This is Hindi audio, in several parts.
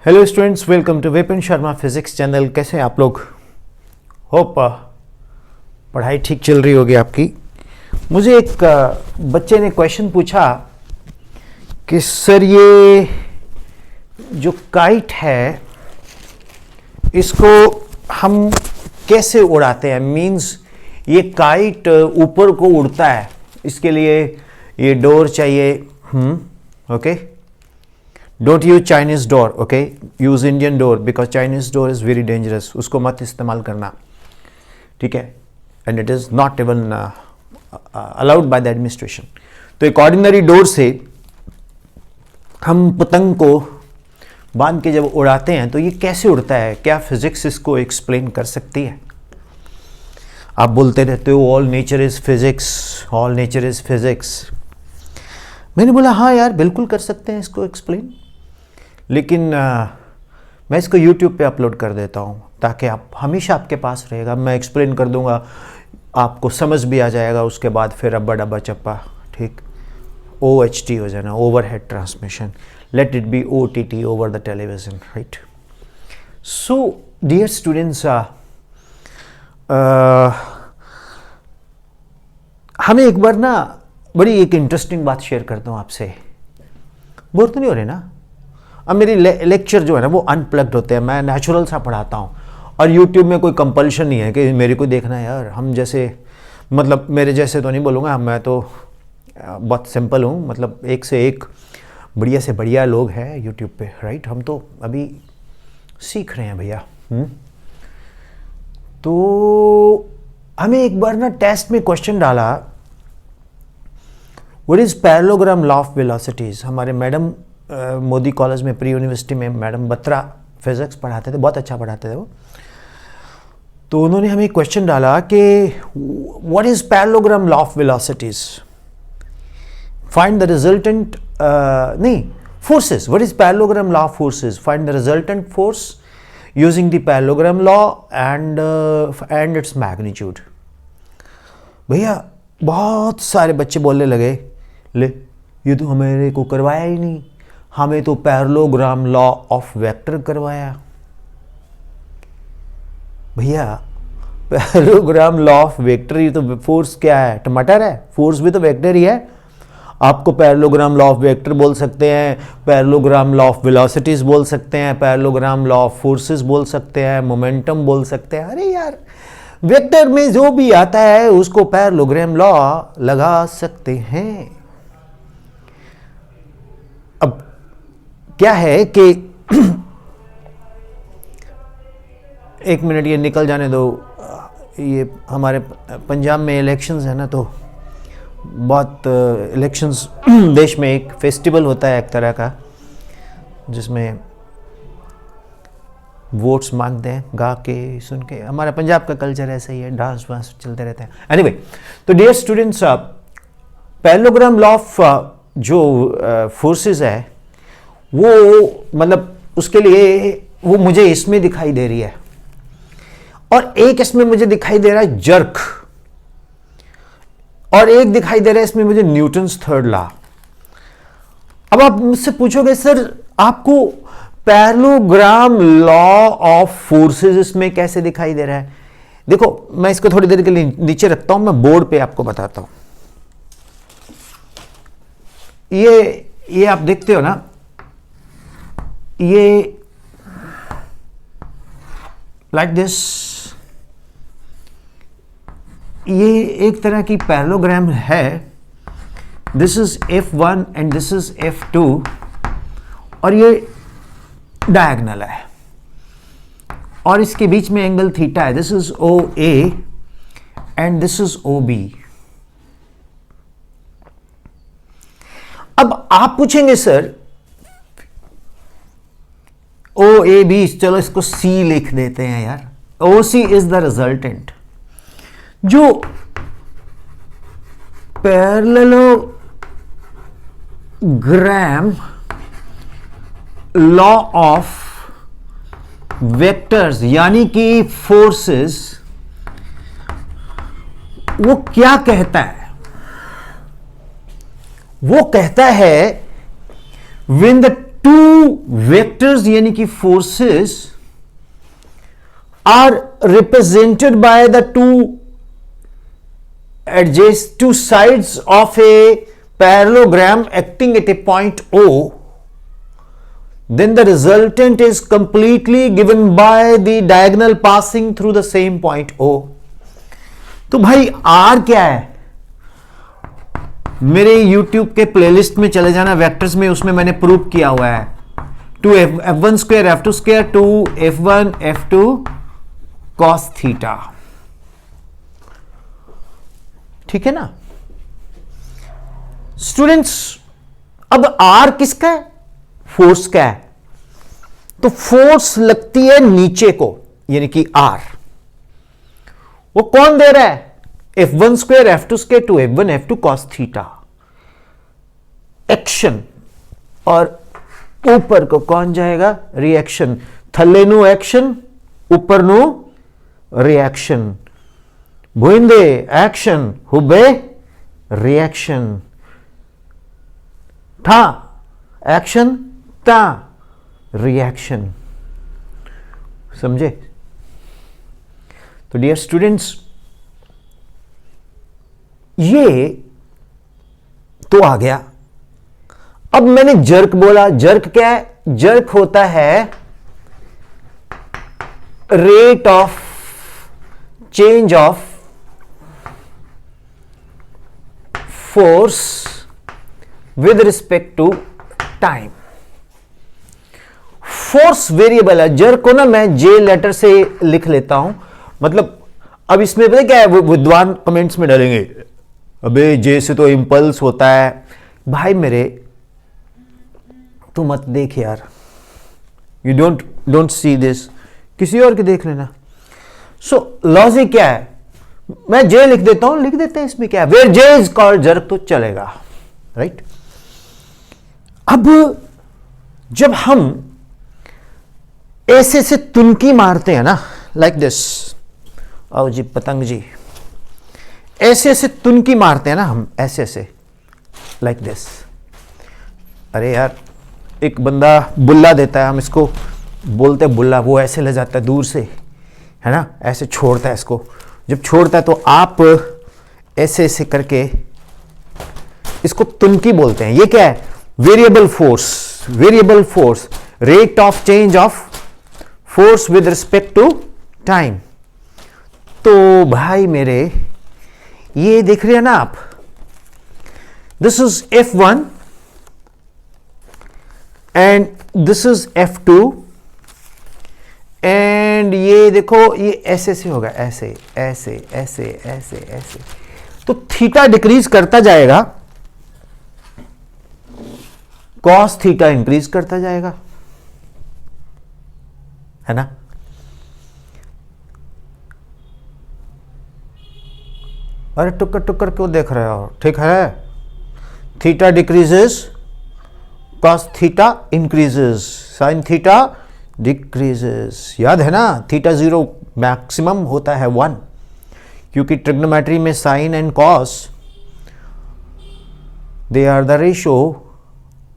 Hello students, welcome to Vipin Sharma physics channel. कैसे हैं आप लोग? होप पढ़ाई ठीक चल रही होगी आपकी। मुझे एक बच्चे ने क्वेश्चन पूछा कि सर ये जो काइट है इसको हम कैसे उड़ाते हैं। मींस ये काइट ऊपर को उड़ता है, इसके लिए ये डोर चाहिए। Okay, don't use Chinese door, okay, use Indian door because Chinese door is very dangerous. उसको मत इस्तेमाल करना, ठीक है, and it is not even allowed by the administration. तो एक ऑर्डिनरी डोर से हम पतंग को बांध के जब उड़ाते हैं तो ये कैसे उड़ता है? क्या फिजिक्स इसको एक्सप्लेन कर सकती है? आप बोलते रहते हो all nature is physics, all nature is physics. मैंने बोला हाँ यार, बिल्कुल कर सकते हैं इसको एक्सप्लेन, लेकिन मैं इसको YouTube पे अपलोड कर देता हूँ ताकि आप हमेशा आपके पास रहेगा। मैं एक्सप्लेन कर दूंगा, आपको समझ भी आ जाएगा। उसके बाद फिर अब्बा डब्बा चप्पा, ठीक, OHT हो जाना, overhead transmission. Let it be OTT, over the television, right. So dear students, हमें एक बार ना बड़ी एक इंटरेस्टिंग बात शेयर करता हूँ आपसे। बोर तो नहीं हो रहे ना? अब मेरी लेक्चर जो है ना वो अनप्लग्ड होते हैं, मैं नेचुरल सा पढ़ाता हूँ और यूट्यूब में कोई कंपल्शन नहीं है कि मेरे को देखना है यार। हम जैसे, मतलब मेरे जैसे तो नहीं बोलूँगा, मैं तो बहुत सिंपल हूँ, मतलब एक से एक बढ़िया से बढ़िया लोग हैं यूट्यूब पे, राइट। हम तो अभी सीख रहे हैं भैया। तो हमें एक बार ना टेस्ट में क्वेश्चन डाला, what is parallelogram law of velocities. हमारे मैडम मोदी कॉलेज में, प्री यूनिवर्सिटी में मैडम बत्रा फिजिक्स पढ़ाते थे, बहुत अच्छा पढ़ाते थे वो। तो उन्होंने हमें क्वेश्चन डाला कि what is parallelogram law of velocities, find the resultant, नहीं, forces, what is parallelogram law of forces, find the resultant force using the parallelogram law and its magnitude. भैया बहुत सारे बच्चे बोलने लगे, ले ये तो हमारे को करवाया ही नहीं, हमें तो पैरेललोग्राम लॉ ऑफ वेक्टर करवाया। भैया पैरेललोग्राम लॉ ऑफ वेक्टर, ये तो फोर्स क्या है? टमाटर है? फोर्स भी तो वेक्टर ही है। आपको पैरेललोग्राम लॉ ऑफ वेक्टर बोल सकते हैं, पैरेललोग्राम लॉ ऑफ वेलोसिटीज बोल सकते हैं, पैरेललोग्राम लॉ ऑफ फोर्सेस बोल सकते हैं, मोमेंटम बोल सकते हैं। अरे यार, वेक्टर में जो भी आता है उसको पैरेललोग्राम लॉ लगा सकते हैं। अब क्या है कि एक मिनट ये निकल जाने दो, ये हमारे पंजाब में इलेक्शंस है ना, तो बहुत इलेक्शंस देश में एक फेस्टिवल होता है एक तरह का, जिसमें वोट्स मांगते हैं गा के सुन के। हमारा पंजाब का कल्चर ऐसा ही है, डांस वांस चलते रहते हैं। एनीवे, तो dear students, parallelogram law of जो फोर्सेस है वो, मतलब उसके लिए वो मुझे इसमें दिखाई दे रही है, और एक इसमें मुझे दिखाई दे रहा है जर्क, और एक दिखाई दे रहा है इसमें मुझे न्यूटन्स थर्ड लॉ। अब आप मुझसे पूछोगे सर आपको पैरेललोग्राम लॉ ऑफ फोर्सेस इसमें कैसे दिखाई दे रहा है? देखो, मैं इसको थोड़ी देर के लिए नीचे रखता हूं, मैं बोर्ड पे आपको बताता हूं। ये आप देखते हो ना, ये लाइक दिस, ये एक तरह की पैरेललोग्राम है। This is F1 and this is F2, और ये डायगोनल है, और इसके बीच में एंगल थीटा है। This is OA and this is OB। अब आप पूछेंगे सर OAB, चलो इसको C लिख देते हैं यार। OC is the resultant. जो पैरेललोग्राम लॉ ऑफ वेक्टर्स यानी कि फोर्सेस, वो क्या कहता है? वो कहता है when the two वेक्टर्स यानी कि forces are represented by the two sides of a parallelogram acting at a point O, then the resultant is completely given by the diagonal passing through the same point O. तो भाई R क्या है? मेरे YouTube के प्लेलिस्ट में चले जाना वेक्टर्स में, उसमें मैंने प्रूव किया हुआ है 2f1 square f2 square 2f1 f2 cos theta, ठीक है ना स्टूडेंट्स। अब R किसका है? फोर्स का है। तो फोर्स लगती है नीचे को यानी कि R, वो कौन दे रहा है? f1 square f2 square 2f1 f2 cos theta. Action और ऊपर को कौन जाएगा? रिएक्शन। थल्ले नु एक्शन, ऊपर नु रिएक्शन। भूइंदे एक्शन, हुबे रिएक्शन। था एक्शन, ता रिएक्शन। समझे? तो डियर स्टूडेंट्स, ये तो आ गया। अब मैंने जर्क बोला। जर्क क्या है? जर्क होता है rate of change of force with respect to time. Force variable है। जर्क को ना मैं जे लेटर से लिख लेता हूं। मतलब अब इसमें पता क्या है, वो विद्वान कमेंट्स में डालेंगे अबे जे से तो इंपल्स होता है। भाई मेरे तू मत देख यार, यू डोंट सी दिस, किसी और के देख लेना। सो लॉजिक क्या है? मैं जे लिख देता हूं, लिख देते हैं, इसमें क्या है? Where J is called jerk तो चलेगा, राइट? अब जब हम ऐसे से तुनकी मारते हैं ना, लाइक दिस, आओ जी पतंग जी, ऐसे ऐसे तुनकी मारते हैं ना हम, ऐसे ऐसे लाइक दिस। अरे यार, एक बंदा बुल्ला देता है, हम इसको बोलते हैं बुल्ला, वो ऐसे ले जाता है दूर से, है ना, ऐसे छोड़ता है इसको। जब छोड़ता है तो आप ऐसे ऐसे करके इसको तुनकी बोलते हैं। ये क्या है? Variable force. Variable force, rate of change of force with respect to time. तो भाई मेरे ये देख रहे हैं ना आप, this is F1 and this is F2 and ये देखो ये ऐसे से होगा, ऐसे ऐसे ऐसे ऐसे ऐसे। तो थीटा डिक्रीज करता जाएगा, कॉस थीटा इंक्रीज करता जाएगा, है ना? अरे टुक्कर टुक्कर क्यों देख रहे हो? ठीक है, theta decreases, cos theta increases, sine theta decreases. याद है ना, थीटा 0 मैक्सिमम होता है 1, क्योंकि ट्रिग्नोमेट्री में sine and cos they are the ratio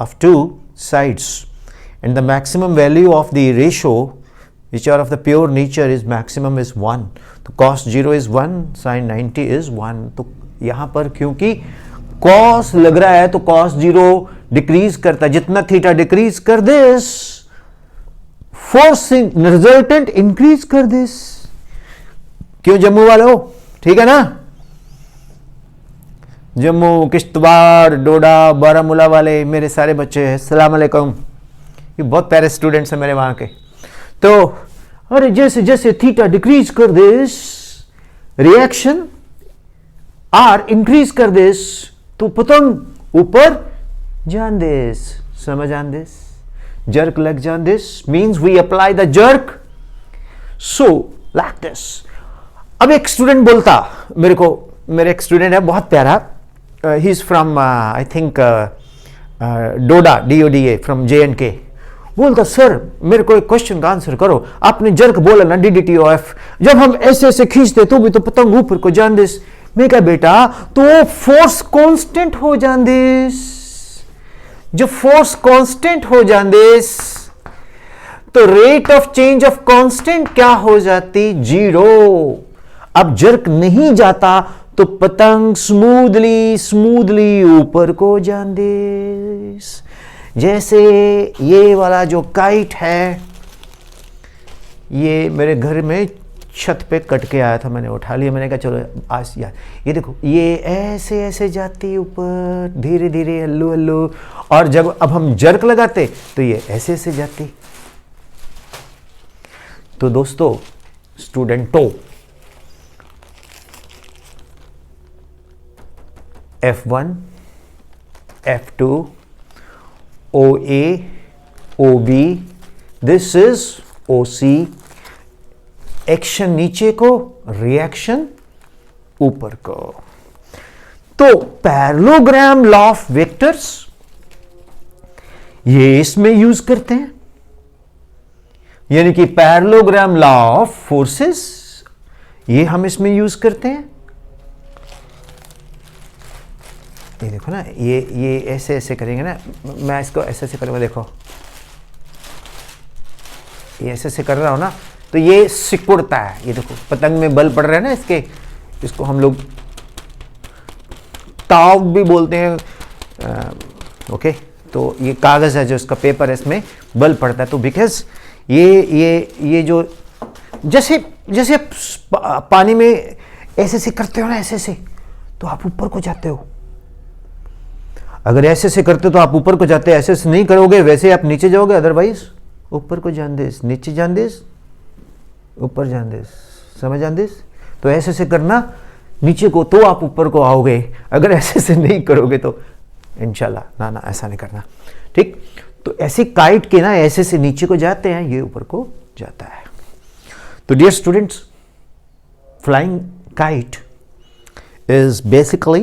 of two sides and the maximum value of the ratio which are of the pure nature is maximum is 1. तो cos 0 is 1, sin 90 is 1. तो यहां पर क्योंकि cos लग रहा है तो cos 0 डिक्रीज करता है, जितना थीटा डिक्रीज कर दिस, फोर्स रिजल्टेंट इंक्रीज कर दिस। क्यों जम्मू वालों? ठीक है ना? जम्मू, किश्तवाड़, डोडा, बारामूला वाले मेरे सारे बच्चे हैं, अस्सलाम वालेकुम। ये बहुत प्यारे स्टूडेंट्स हैं मेरे वहां के। तो अरे जैसे जैसे थीटा डिक्रीज कर दिस, रिएक्शन आर इंक्रीज कर दिस, तो पतंग ऊपर जान दिस, समझ आन दिस, जर्क लग जान this, means we apply the jerk, so like this. अब एक स्टूडेंट बोलता मेरे को, मेरे एक स्टूडेंट है बहुत प्यारा, he is from I think Doda, DODA from JNK। बोलता सर मेरे को एक क्वेश्चन का आंसर करो, आपने जर्क बोला ना DDTOF, जब हम ऐसे ऐसे खींचते तो भी तो पतंग ऊपर को जान दिस। मैं क्या बेटा, तो फोर्स कांस्टेंट हो जान दिस, जो फोर्स कांस्टेंट हो जांदे तो rate of change of constant क्या हो जाती? 0। अब जर्क नहीं जाता तो पतंग स्मूथली ऊपर को जांदे। जैसे ये वाला जो काइट है, ये मेरे घर में छत पे कट के आया था, मैंने उठा लिया, मैंने कहा चलो आज यार ये देखो, ये ऐसे ऐसे जाती ऊपर धीरे धीरे हल्लू हल्लू, और जब अब हम जर्क लगाते तो ये ऐसे ऐसे जाती। तो दोस्तों, स्टूडेंटों, F1, F2, OA, OB, this is OC। Action नीचे को, रिएक्शन ऊपर को। तो पैरेललोग्राम लॉ ऑफ वेक्टर्स ये इसमें यूज करते हैं, यानी कि पैरेललोग्राम लॉ ऑफ फोर्सेस ये हम इसमें यूज करते हैं। ये देखो ना, ये ऐसे ऐसे करेंगे ना, मैं इसको ऐसे ऐसे करूंगा, देखो ये ऐसे ऐसे कर रहा हूं ना, तो ये सिकुड़ता है। ये देखो पतंग में बल पड़ रहे हैं ना इसके, इसको हम लोग ताव भी बोलते हैं। ओके, तो ये कागज है जो इसका पेपर है, इसमें बल पड़ता है। तो बिकॉज ये जो जैसे जैसे पानी में ऐसे ऐसे करते हो ना, ऐसे ऐसे, तो आप ऊपर को जाते हो। अगर ऐसे ऐसे करते हो तो आप ऊपर को जाते, ऐसे ऐसे नहीं करोगे वैसे आप नीचे जाओगे, अदरवाइज ऊपर को जान देस, नीचे जान देस, ऊपर जान देस, समझ जान देस। तो ऐसे ऐसे करना नीचे को, तो आप ऊपर को आओगे। अगर ऐसे ऐसे नहीं करोगे तो इंशाल्लाह ना ऐसा नहीं करना, ठीक। तो ऐसे काइट के ना ऐसे से नीचे को जाते हैं, ये ऊपर को जाता है। तो dear students, flying kite is basically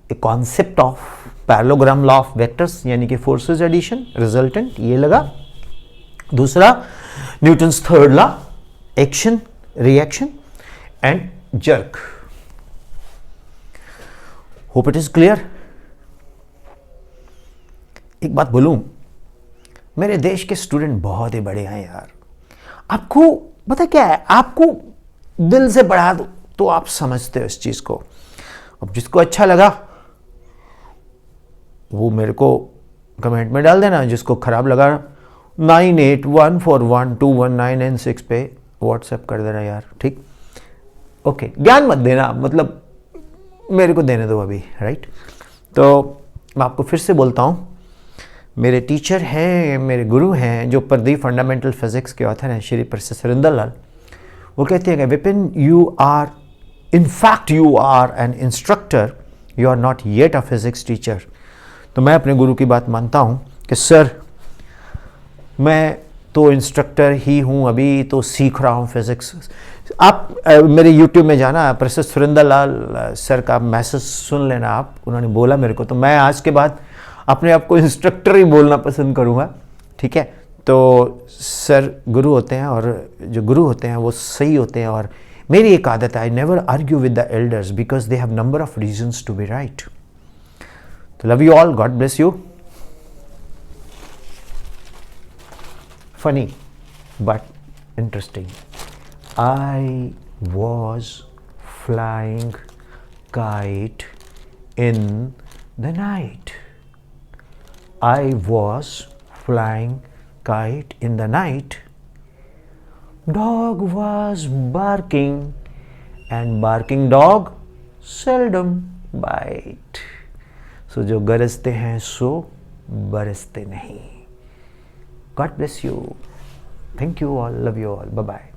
a concept of parallelogram law of vectors, यानी कि फोर्सेस एडिशन रिजल्टेंट, ये लगा। दूसरा Newton's third law, action reaction and jerk. Hope it is clear. एक बात बोलूं, मेरे देश के स्टूडेंट बहुत ही बड़े हैं यार। आपको पता क्या है, आपको दिल से पढ़ा दो तो आप समझते हो इस चीज को। अब जिसको अच्छा लगा वो मेरे को कमेंट में डाल देना, जिसको खराब लगा 9814121996 पे व्हाट्सएप कर देना यार, ठीक। ओके, ज्ञान मत देना, मतलब मेरे को देने दो अभी, राइट। तो मैं आपको फिर से बोलता हूँ, मेरे टीचर हैं, मेरे गुरु हैं, जो प्रदीप फंडामेंटल फिजिक्स के ऑथर हैं, श्री प्रोफेसर सुरेंद्र लाल। वो कहते हैं कि Vipin, you are, in fact you are an instructor, you are not yet a physics teacher. तो मैं अपने गुरु की बात मानता हूँ कि सर, मैं तो इंस्ट्रक्टर ही हूँ, अभी तो सीख रहा हूँ फिजिक्स। आप मेरे YouTube में जाना, प्रोफेसर सुरेंद्र लाल सर का मैसेज सुन लेना आप, उन्होंने बोला मेरे को, तो मैं आज के बाद अपने आप को इंस्ट्रक्टर ही बोलना पसंद करूँगा, ठीक है। तो सर गुरु होते हैं, और जो गुरु होते हैं वो सही होते हैं। और मेरी एक आदत है, I never argue with the elders because they have number of reasons to be right. तो love you all, God bless you. Funny but interesting. I was flying kite in the night. I was flying kite in the night. Dog was barking, and barking dog seldom bite. So जो गरजते हैं सो बरसते नहीं। God bless you. Thank you all. Love you all. Bye-bye.